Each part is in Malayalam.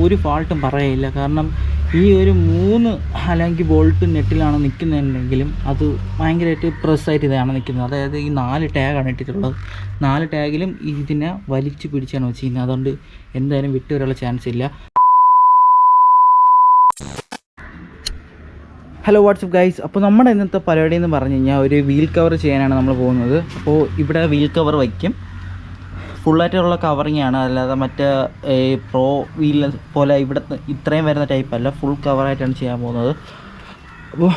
ഒരു ഫാൾട്ടും പറയില്ല. കാരണം ഈ ഒരു 3 അല്ലെങ്കിൽ ബോൾട്ട് നെറ്റിലാണ് നിൽക്കുന്നതെങ്കിലും അത് ഭയങ്കരമായിട്ട് പ്രസ്സായിട്ട് ഇതാണ് നിൽക്കുന്നത്. അതായത് ഈ 4 ടാഗാണ് ഇട്ടിട്ടുള്ളത്. 4 ടാഗിലും ഇതിനെ വലിച്ചു പിടിച്ചാണ് വെച്ചിരിക്കുന്നത്. അതുകൊണ്ട് എന്തായാലും വിട്ടു വരാനുള്ള ചാൻസ് ഇല്ല. Hello WhatsApp guys. അപ്പോൾ നമ്മുടെ ഇന്നത്തെ പരിപാടി എന്ന് പറഞ്ഞു കഴിഞ്ഞാൽ ഒരു വീൽ കവർ ചെയ്യാനാണ് നമ്മൾ പോകുന്നത്. അപ്പോൾ ഇവിടെ വീൽ കവർ വയ്ക്കും. ഫുള്ളായിട്ടുള്ള കവറിങ് ആണ്, അല്ലാതെ മറ്റേ പ്രോ വീൽ പോലെ ഇവിടുത്തെ ഇത്രയും വരുന്ന ടൈപ്പല്ല, ഫുൾ കവറായിട്ടാണ് ചെയ്യാൻ പോകുന്നത്. അപ്പോൾ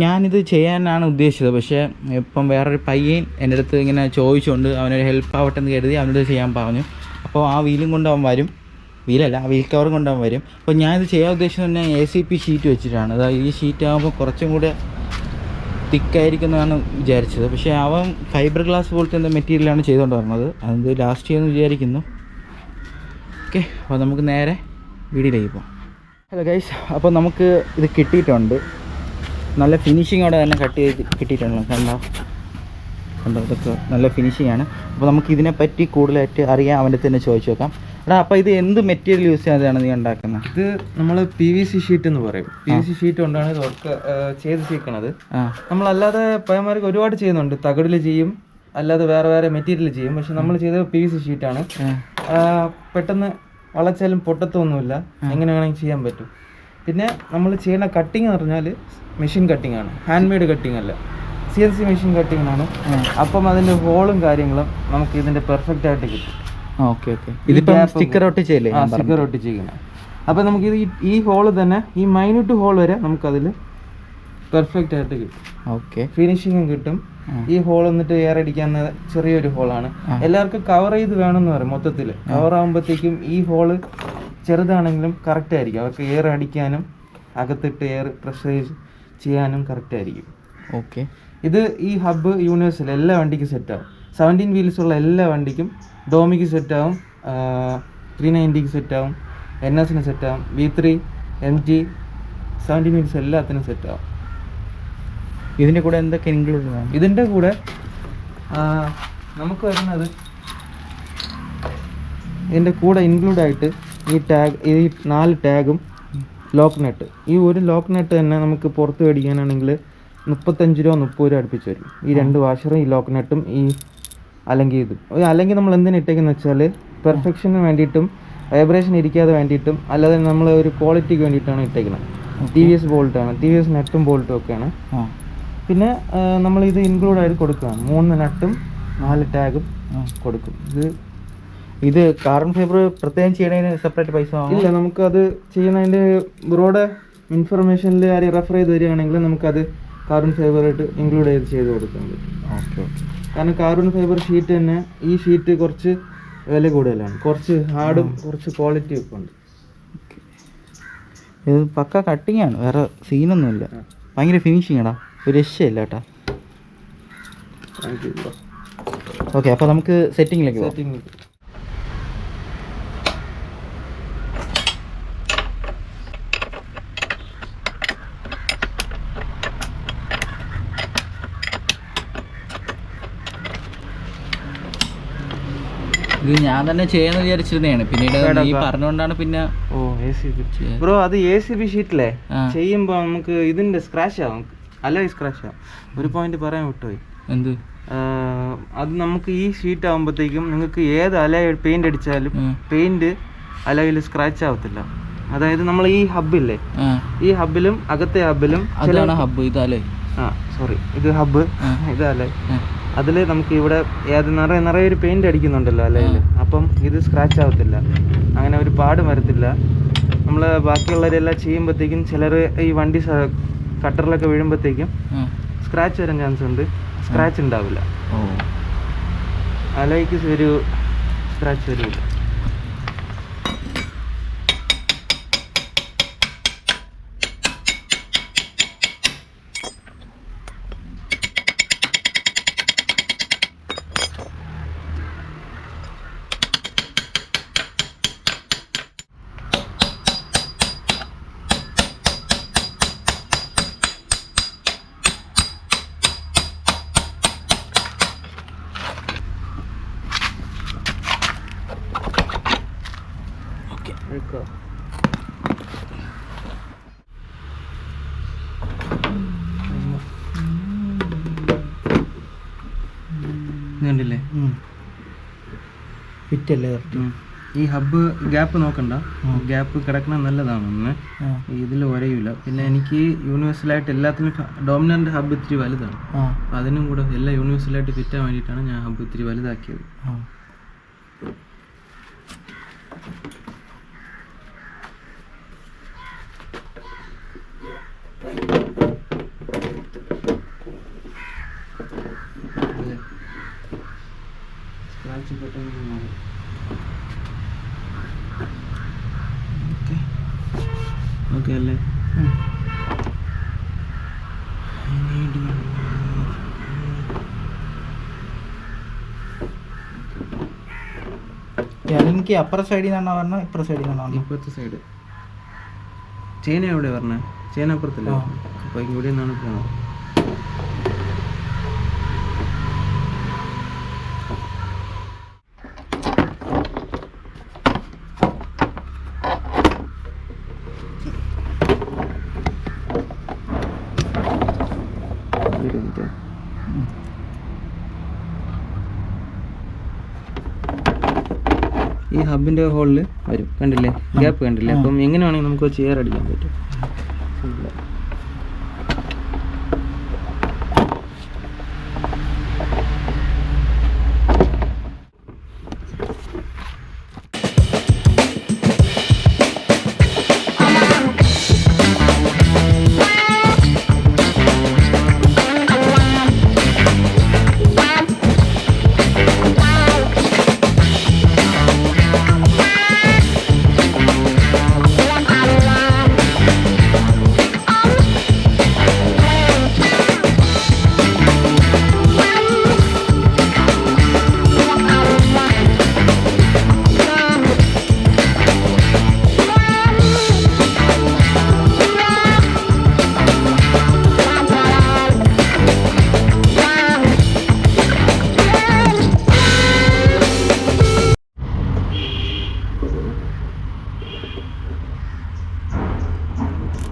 ഞാനിത് ചെയ്യാനാണ് ഉദ്ദേശിച്ചത്. പക്ഷേ ഇപ്പം വേറൊരു പയ്യൻ എൻ്റെ അടുത്ത് ഇങ്ങനെ ചോദിച്ചുകൊണ്ട് അവനൊരു ഹെൽപ്പ് ആവട്ടെ എന്ന് കരുതി അവനോട് ചെയ്യാൻ പറഞ്ഞു. അപ്പോൾ ആ വീലും കൊണ്ട് അവൻ വരും. വീലല്ല, ആ വീൽ കവറും കൊണ്ട് അവൻ വരും. അപ്പോൾ ഞാനിത് ചെയ്യാൻ ഉദ്ദേശിച്ചത് തന്നെ ACP ഷീറ്റ് വെച്ചിട്ടാണ്. അതായത് ഈ ഷീറ്റ് ആകുമ്പോൾ കുറച്ചും കൂടെ തിക്കായിരിക്കുന്നതാണ് വിചാരിച്ചത്. പക്ഷേ അവൻ ഫൈബർ ഗ്ലാസ് പോലത്തെ എന്താ മെറ്റീരിയലാണ് ചെയ്തുകൊണ്ട് വരുന്നത്. അത് ലാസ്റ്റ് ചെയ്യുമെന്ന് വിചാരിക്കുന്നു. ഓക്കെ, അപ്പോൾ നമുക്ക് നേരെ വീഡിയോയിലേക്ക് പോകാം. ഹലോ ഗൈസ്, അപ്പോൾ നമുക്ക് ഇത് കിട്ടിയിട്ടുണ്ട്. നല്ല ഫിനിഷിങ്ങോടെ തന്നെ കട്ട് ചെയ്ത് കിട്ടിയിട്ടുണ്ട്. കണ്ടോ, ഇതൊക്കെ നല്ല ഫിനിഷിങ്ങാണ്. അപ്പോൾ നമുക്ക് ഇതിനെപ്പറ്റി കൂടുതലായിട്ട് അറിയാൻ അവൻ്റെ തന്നെ ചോദിച്ചു നോക്കാം. എടാ, അപ്പോൾ ഇത് എന്ത് മെറ്റീരിയൽ യൂസ് ചെയ്യാതെയാണ് നീ ഉണ്ടാക്കുന്നത്? ഇത് നമ്മൾ PVC ഷീറ്റ് എന്ന് പറയും. PVC ഷീറ്റ് കൊണ്ടാണ് ഇത് വർക്ക് ചെയ്ത് ചെയ്യിക്കണത്. നമ്മളല്ലാതെ പയ്യന്മാർക്ക് ഒരുപാട് ചെയ്യുന്നുണ്ട്. തകടിൽ ചെയ്യും, അല്ലാതെ വേറെ വേറെ മെറ്റീരിയൽ ചെയ്യും. പക്ഷെ നമ്മൾ ചെയ്തത് PVC ഷീറ്റാണ്. പെട്ടെന്ന് വളച്ചാലും പൊട്ടത്തൊന്നുമില്ല, എങ്ങനെ വേണമെങ്കിൽ ചെയ്യാൻ പറ്റും. പിന്നെ നമ്മൾ ചെയ്യുന്ന കട്ടിങ് എന്ന് പറഞ്ഞാൽ മെഷീൻ കട്ടിങ് ആണ്, ഹാൻഡ് മെയ്ഡ് കട്ടിങ് അല്ല, CNC മെഷീൻ കട്ടിങ്ങിനാണ്. അപ്പം അതിൻ്റെ ഹോളും കാര്യങ്ങളും നമുക്ക് ഇതിൻ്റെ പെർഫെക്റ്റ് ആയിട്ട് കിട്ടും. ഓക്കെ, ഇതിപ്പോൾ സ്റ്റിക്കർ ഒട്ടിച്ചല്ലേ? സ്റ്റിക്കർ ഒട്ടിച്ചിരിക്കണം. അപ്പം നമുക്കിത് ഈ ഹോള് തന്നെ, ഈ മൈന്യൂട്ട് ഹോൾ വരെ നമുക്കതിൽ പെർഫെക്റ്റ് ആയിട്ട് കിട്ടും. ഓക്കെ, ഫിനിഷിങ്ങും കിട്ടും. ഈ ഹോൾ എന്നിട്ട് എയർ അടിക്കാൻ ചെറിയൊരു ഹോളാണ്. എല്ലാവർക്കും കവർ ചെയ്ത് വേണമെന്ന് പറയും. മൊത്തത്തിൽ കവർ ആകുമ്പോഴത്തേക്കും ഈ ഹോള് ചെറുതാണെങ്കിലും കറക്റ്റ് ആയിരിക്കും. അവർക്ക് എയർ അടിക്കാനും അകത്തിട്ട് എയർ പ്രഷറൈസ് ചെയ്യാനും കറക്റ്റ് ആയിരിക്കും. ഓക്കെ, ഇത് ഈ ഹബ്ബ് യൂണിവേഴ്സൽ എല്ലാ വണ്ടിക്കും സെറ്റാവും. 17 വീൽസ് ഉള്ള എല്ലാ വണ്ടിക്കും, ഡോമിക്ക് സെറ്റാവും, 390ക്ക് സെറ്റാവും, NSന് സെറ്റാവും, V3, MG, 17 വീൽസ് എല്ലാത്തിനും സെറ്റാവും. ഇതിൻ്റെ കൂടെ എന്തൊക്കെ ഇൻക്ലൂഡ് ആണ്? ഇതിൻ്റെ കൂടെ നമുക്ക് വരുന്നത്, ഇതിൻ്റെ കൂടെ ഇൻക്ലൂഡായിട്ട് ഈ 4 ടാഗും ലോക്ക് നെട്ട്. ഈ ഒരു ലോക്ക് നെട്ട് തന്നെ നമുക്ക് പുറത്ത് മേടിക്കാനാണെങ്കിൽ 35 രൂപ 30 രൂപ അടുപ്പിച്ച് വരും. ഈ 2 വാഷറും ഈ ലോക്ക് നെട്ടും ഈ അല്ലെങ്കിൽ നമ്മൾ എന്തിനാ ഇട്ടേക്കെന്ന് വെച്ചാൽ പെർഫെക്ഷന് വേണ്ടിയിട്ടും വൈബ്രേഷൻ ഇരിക്കാതെ വേണ്ടിയിട്ടും, അല്ലാതെ നമ്മൾ ഒരു ക്വാളിറ്റിക്ക് വേണ്ടിയിട്ടാണ് ഇട്ടേക്കുന്നത്. TVS ബോൾട്ടാണ്, TVS നെട്ടും ബോൾട്ടും ഒക്കെയാണ്. പിന്നെ നമ്മളിത് ഇൻക്ലൂഡായിട്ട് കൊടുക്കുകയാണ്. 3 നട്ടും 4 ടാഗും കൊടുക്കും. ഇത് കാർബൺ ഫൈബർ പ്രത്യേകം ചെയ്യണതിന് സെപ്പറേറ്റ് പൈസ ഇല്ല. നമുക്കത് ചെയ്യുന്നതിൻ്റെ ബ്രോഡ് ഇൻഫർമേഷനിൽ ആരെയും റെഫർ ചെയ്ത് വരികയാണെങ്കിൽ നമുക്കത് കാർബൺ ഫൈബറായിട്ട് ഇൻക്ലൂഡ് ചെയ്ത് കൊടുക്കാൻ പറ്റും. ഓക്കെ, കാരണം കാർബൺ ഫൈബർ ഷീറ്റ് തന്നെ, ഈ ഷീറ്റ് കുറച്ച് വില കൂടുതലാണ്, കുറച്ച് ഹാർഡും കുറച്ച് ക്വാളിറ്റി ഒക്കെ ഉണ്ട്. ഇത് പക്ക കട്ടിങ് ആണ്, വേറെ സീനൊന്നുമില്ല. ഭയങ്കര ഫിനിഷിങ് ആടാ, ഒരു രക്ഷയില്ല കേട്ടാ. ഓക്കെ, അപ്പോൾ നമുക്ക് സെറ്റിങ്ങിലേക്ക് പോകാം. ഇത് ഞാൻ തന്നെ ചെയ്യാന്ന് വിചാരിച്ചിരുന്നതാണ്, പിന്നീട് ഈ പറഞ്ഞുകൊണ്ടാണ് പിന്നെ ബ്രോ അത് ACP ഷീറ്റിലെ ചെയ്യുമ്പോൾ നമുക്ക് ഇതിന്റെ സ്ക്രാച്ച് ആവും, അല്ല സ്ക്രാച്ച് ആവും. ഒരു പോയിന്റ് പറയാൻ വിട്ടുപോയി. എന്ത്? അത് നമുക്ക് ഈ ഷീറ്റ് ആകുമ്പോഴത്തേക്കും നിങ്ങൾക്ക് ഏത് അലോയ് പെയിന്റ് അടിച്ചാലും പെയിന്റ് അലോയിൽ സ്ക്രാച്ച് ആവത്തില്ല. അതായത് നമ്മൾ ഈ ഹബ്ബില്ലേ, ഈ ഹബ്ബിലും അകത്തെ ഹബ്ബിലും ഹബ്ബ് ഇത് അലോയ്, ഇത് ഹബ്ബ്, ഇത് അലോയ്. അതിൽ നമുക്ക് ഇവിടെ നിറയെ ഒരു പെയിന്റ് അടിക്കുന്നുണ്ടല്ലോ അല്ലേല്, അപ്പം ഇത് സ്ക്രാച്ച് ആവത്തില്ല, അങ്ങനെ ഒരു പാട് വരത്തില്ല. നമ്മൾ ബാക്കിയുള്ളവരെല്ലാം ചെയ്യുമ്പോഴത്തേക്കും ചിലർ ഈ വണ്ടി കട്ടറിലൊക്കെ വീഴുമ്പോഴത്തേക്കും സ്ക്രാച്ച് വരാൻ ചാൻസ് ഉണ്ട്. സ്ക്രാച്ച് ഉണ്ടാവില്ല, അലോയ്ക്ക് ഒരു സ്ക്രാച്ച് വരില്ല. നോക്കുക. കണ്ടില്ലേ ഫിറ്റല്ലേ? ഈ ഹബ്ബ് ഗ്യാപ്പ് നോക്കണ്ട, ഗ്യാപ്പ് കിടക്കണ നല്ലതാണ്. ഒന്ന് ഇതിൽ ഒരയില്ല. പിന്നെ എനിക്ക് യൂണിവേഴ്സലായിട്ട് എല്ലാത്തിനും ഡോമിനൻ്റ് ഹബ്ബ് ഇത്തിരി വലുതാണ്. അപ്പം അതിനും കൂടെ എല്ലാം യൂണിവേഴ്സലായിട്ട് ഫിറ്റാൻ വേണ്ടിയിട്ടാണ് ഞാൻ ഹബ്ബ് ഇത്തിരി വലുതാക്കിയത്. ഓക്കെ അല്ലേ? എനിക്ക് അപ്പുറ സൈഡിൽ നിന്നാണ് പറഞ്ഞത്, ഇപ്പുറ സൈഡിൽ നിന്നാണ് പറഞ്ഞത്? ഇപ്പുറത്തെ സൈഡ്. ചേന എവിടെ പറഞ്ഞത്? ചേന അപ്പുറത്തല്ലേ? അപ്പോൾ ഇവിടെ നിന്നാണ് പോകണം. ഈ ഹബിൻ്റെ ഹോളിൽ വരും, കണ്ടില്ലേ? ഗ്യാപ്പ് കണ്ടില്ലേ? അപ്പം എങ്ങനെ വേണമെങ്കിൽ നമുക്ക് ചെയർ അടിക്കാൻ പറ്റും.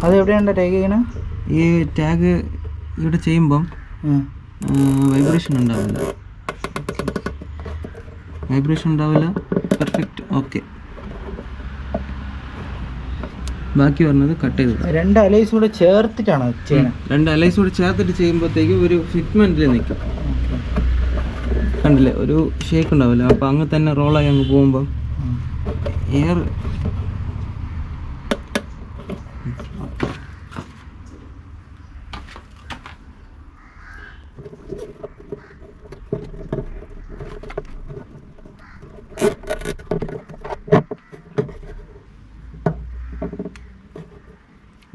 അതെവിടെയാണ് ടാഗ് ചെയ്യണേ? ഈ ടാഗ് ഇവിടെ ചെയ്യുമ്പം വൈബ്രേഷൻ ഉണ്ടാവില്ല. പെർഫെക്റ്റ്. ഓക്കെ, ബാക്കി പറഞ്ഞത് കട്ട് ചെയ്തു. 2 അലൈസ് കൂടെ ചേർത്തിട്ടാണ് ചെയ്യണത്? 2 അലൈസ് കൂടെ ചേർത്തിട്ട് ചെയ്യുമ്പോഴത്തേക്ക് ഒരു ഫിറ്റ്മെൻറ്റിൽ നിൽക്കും. കണ്ടില്ലേ? ഒരു ഷേക്ക് ഉണ്ടാവില്ല. അപ്പോൾ അങ്ങ് തന്നെ റോളായി അങ്ങ് പോകുമ്പം എയർ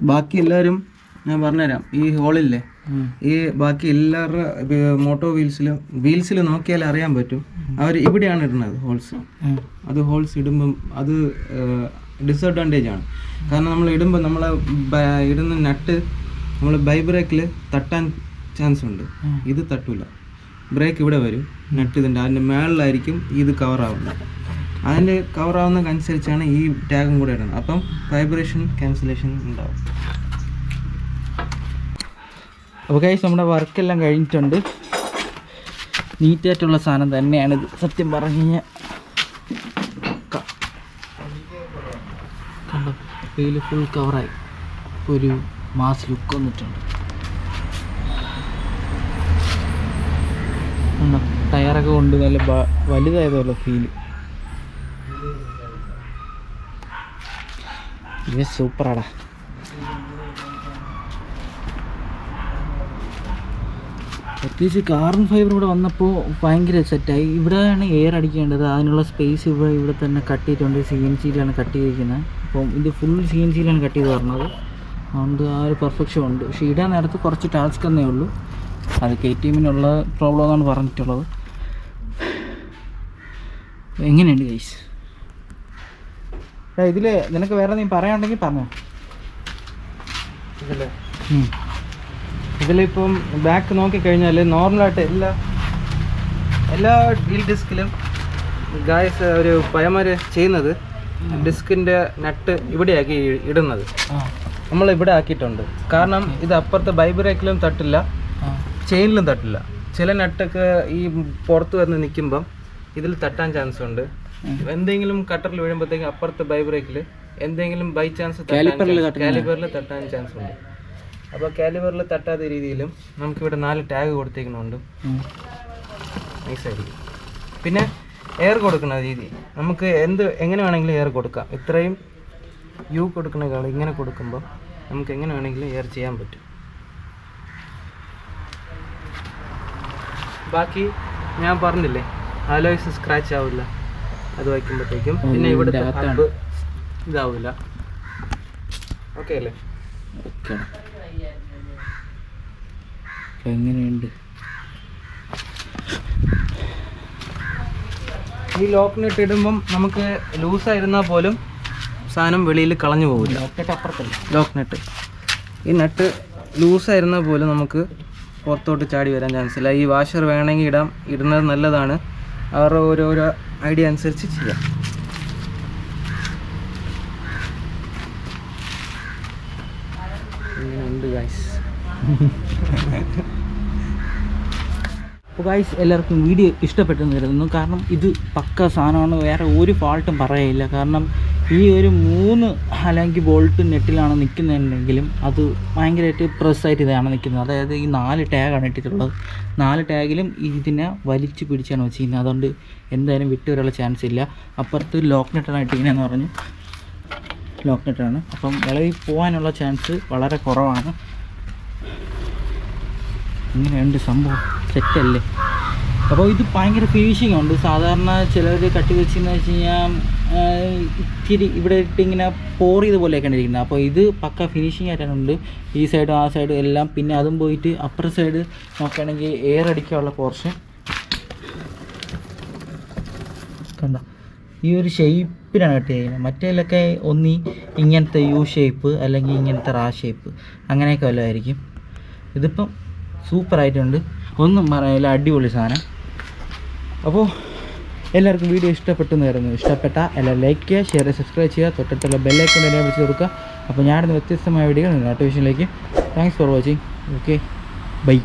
ബാക്കി എല്ലാവരും ഞാൻ പറഞ്ഞുതരാം. ഈ ഹോളില്ലേ, ഈ ബാക്കി എല്ലാവരുടെ മോട്ടോ വീൽസിൽ നോക്കിയാൽ അറിയാൻ പറ്റും. അവർ ഇവിടെയാണ് ഇടുന്നത് ഹോൾസ്. അത് ഹോൾസ് ഇടുമ്പം അത് ഡിസഡ്വാൻറ്റേജ് ആണ്. കാരണം നമ്മൾ ഇടുമ്പോൾ നമ്മളെ ഇടുന്ന നട്ട് നമ്മൾ ബൈ ബ്രേക്കിൽ തട്ടാൻ ചാൻസ് ഉണ്ട്. ഇത് തട്ടൂല. ബ്രേക്ക് ഇവിടെ വരും, നട്ട് ഇതിൻ്റെ അതിൻ്റെ മേളിലായിരിക്കും ഇത് കവറാവുന്നത്. അതിൻ്റെ കവറാവുന്നതനുസരിച്ചാണ് ഈ ടാഗും കൂടെ ഇടുന്നത്. അപ്പം വൈബ്രേഷൻ ക്യാൻസലേഷൻ ഉണ്ടാവും. അപ്പോൾ ഗൈസ്, നമ്മുടെ വർക്കെല്ലാം കഴിഞ്ഞിട്ടുണ്ട്. നീറ്റായിട്ടുള്ള സാധനം തന്നെയാണിത് സത്യം പറഞ്ഞു കഴിഞ്ഞാൽ. കണ്ടോ, വെയിൽ ഫുൾ കവറായി. ഒരു മാസ് ലുക്ക് വന്നിട്ടുണ്ട്. ടയറൊക്കെ കൊണ്ട് നല്ല വലുതായതുപോലെ ഫീല്. ഇത് സൂപ്പറാടാ. പ്രത്യേകിച്ച് കാർബൺ ഫൈബർ ഇവിടെ വന്നപ്പോൾ ഭയങ്കര സെറ്റായി. ഇവിടെയാണ് എയർ അടിക്കേണ്ടത്. അതിനുള്ള സ്പേസ് ഇവിടെ തന്നെ കട്ട് ചെയ്തിട്ടുണ്ട്. CNC-യിലാണ് കട്ട് ചെയ്തിരിക്കുന്നത്. അപ്പം ഇത് ഫുൾ CNC-യിലാണ് കട്ട് ചെയ്ത് പറഞ്ഞത്. അതുകൊണ്ട് ആ ഒരു പെർഫെക്ഷൻ ഉണ്ട്. പക്ഷേ ഇടാൻ നേരത്ത് കുറച്ച് ടാസ്ക് എന്നേ ഉള്ളൂ. അത് KTM-നുള്ള പ്രോബ്ലം എന്നാണ് പറഞ്ഞിട്ടുള്ളത്. എങ്ങനെയുണ്ട് ഗൈസ്? ഇതിൽ നിനക്ക് വേറെ നീ പറയാനുണ്ടെങ്കിൽ പറഞ്ഞോ. ഇതിലിപ്പം ബാക്ക് നോക്കിക്കഴിഞ്ഞാൽ നോർമലായിട്ട് എല്ലാ വീൽ ഡിസ്കിലും ഗായ്സ് ഒരു പയ്യന്മാർ ചെയ്യുന്നത് ഡിസ്കിൻ്റെ നട്ട് ഇവിടെയാക്കി ഇടുന്നത്. നമ്മൾ ഇവിടെ ആക്കിയിട്ടുണ്ട്. കാരണം ഇത് അപ്പുറത്തെ ബൈബ്രേക്കിലും തട്ടില്ല, ചെയിനിലും തട്ടില്ല. ചില നട്ടൊക്കെ ഈ പുറത്ത് വന്ന് നിൽക്കുമ്പം ഇതിൽ തട്ടാൻ ചാൻസ് ഉണ്ട്. എന്തെങ്കിലും കട്ടറിൽ വീഴുമ്പോഴത്തേക്കും അപ്പുറത്തെ ബൈബ്രേക്കിൽ എന്തെങ്കിലും ബൈ ചാൻസ് കാലിബറിൽ തട്ടാൻ ചാൻസ് ഉണ്ട്. അപ്പോൾ കാലിബറിൽ തട്ടാത്ത രീതിയിലും നമുക്കിവിടെ 4 ടാഗ് കൊടുത്തേക്കുന്നുണ്ട്. നൈസായിരിക്കും. പിന്നെ എയർ കൊടുക്കുന്ന രീതി നമുക്ക് എങ്ങനെ വേണമെങ്കിലും എയർ കൊടുക്കാം. ഇത്രയും യു കൊടുക്കുന്നതിനേക്കാൾ ഇങ്ങനെ കൊടുക്കുമ്പോൾ നമുക്ക് എങ്ങനെ വേണമെങ്കിലും എയർ ചെയ്യാൻ പറ്റും. ബാക്കി ഞാൻ പറഞ്ഞില്ലേ, അലോയ്സ് സ്ക്രാച്ച് ആവില്ല അത് വയ്ക്കുമ്പോഴത്തേക്കും. പിന്നെ ഇവിടുത്തെ ഹബ് ഇതാവില്ല. ഓക്കെ അല്ലേ? ഓക്കെ. എങ്ങനെയുണ്ട് ഈ ലോക്ക് നെറ്റ് ഇടുമ്പം നമുക്ക് ലൂസായിരുന്നാൽ പോലും സാധനം വെളിയിൽ കളഞ്ഞു പോകില്ല. ലോക്ക് നെറ്റ് ഈ നെറ്റ് ലൂസായിരുന്നാൽ പോലും നമുക്ക് പുറത്തോട്ട് ചാടി വരാൻ ചാൻസ് ഇല്ല. ഈ വാഷർ വേണമെങ്കിൽ ഇടുന്നത് നല്ലതാണ്. അവരുടെ ഓരോരോ ഐഡിയ അനുസരിച്ച് ചെയ്യാം. ഇങ്ങനെയുണ്ട് ഗൈസ്. അപ്പോൾ ഗൈസ് എല്ലാവർക്കും വീഡിയോ ഇഷ്ടപ്പെട്ടെന്ന് കരുതുന്നു. കാരണം ഇത് പക്ക സാധനമാണ്, വേറെ ഒരു ഫാൾട്ടും പറയില്ല. കാരണം ഈ ഒരു 3 അല്ലെങ്കിൽ ബോൾട്ട് നെറ്റിലാണ് നിൽക്കുന്നതെങ്കിലും അത് ഭയങ്കരമായിട്ട് പ്രസ്സായിട്ട് ഇതാണ് നിൽക്കുന്നത്. അതായത് ഈ 4 ടാഗാണ് ഇട്ടിട്ടുള്ളത്. 4 ടാഗിലും ഇതിനെ വലിച്ചു പിടിച്ചാണ് വെച്ചിരിക്കുന്നത്. അതുകൊണ്ട് എന്തായാലും വിട്ടു വരാനുള്ള ചാൻസ് ഇല്ല. അപ്പുറത്ത് ലോക്ക് നെറ്റാണ് ഇട്ടിരിക്കുന്നതെന്ന് പറഞ്ഞു. ലോക്ക് നെറ്റാണ്, അപ്പം ഇളകി പോകാനുള്ള ചാൻസ് വളരെ കുറവാണ്. ഇങ്ങനെയുണ്ട് സംഭവം, സെറ്റല്ലേ? അപ്പോൾ ഇത് ഭയങ്കര ഫിനിഷിംഗ് ഉണ്ട്. സാധാരണ ചിലർ കട്ടി വെച്ചെന്ന് വെച്ച് കഴിഞ്ഞാൽ ഇത്തിരി ഇവിടെ ഇട്ട് ഇങ്ങനെ പോർ ചെയ്ത പോലെയൊക്കെയാണ് ഇരിക്കുന്നത്. അപ്പോൾ ഇത് പക്ക ഫിനിഷിംഗ് ആയിട്ടുണ്ട്. ഈ സൈഡും ആ സൈഡും എല്ലാം. പിന്നെ അതും പോയിട്ട് അപ്പുറ സൈഡ് നോക്കുകയാണെങ്കിൽ എയർ അടിക്കാനുള്ള പോർഷൻ കണ്ട ഈ ഒരു ഷേപ്പിലാണ് കട്ട് ചെയ്യുന്നത്. മറ്റേലൊക്കെ ഒന്നി ഇങ്ങനത്തെ യു ഷേപ്പ് അല്ലെങ്കിൽ ഇങ്ങനത്തെ റാ ഷേപ്പ് അങ്ങനെയൊക്കെ വല്ലതായിരിക്കും. ഇതിപ്പം സൂപ്പറായിട്ടുണ്ട്, ഒന്നും പറയാനില്ല, അടിപൊളി സാധനം. അപ്പോൾ എല്ലാവർക്കും വീഡിയോ ഇഷ്ടപ്പെട്ടെന്ന് കരുതുന്നു. ഇഷ്ടപ്പെട്ട എല്ലാവരും ലൈക്ക് ചെയ്യുക, ഷെയർ ചെയ്യുക, സബ്സ്ക്രൈബ് ചെയ്യുക, തൊട്ടടുത്തുള്ള ബെല്ലൈക്കൺ എല്ലാം വിളിച്ച് കൊടുക്കുക. അപ്പോൾ ഞാനിന്ന് വ്യത്യസ്തമായ വീഡിയോ നോട്ടിഫിക്കേഷനിലേക്ക്. Thanks for watching. Okay, by.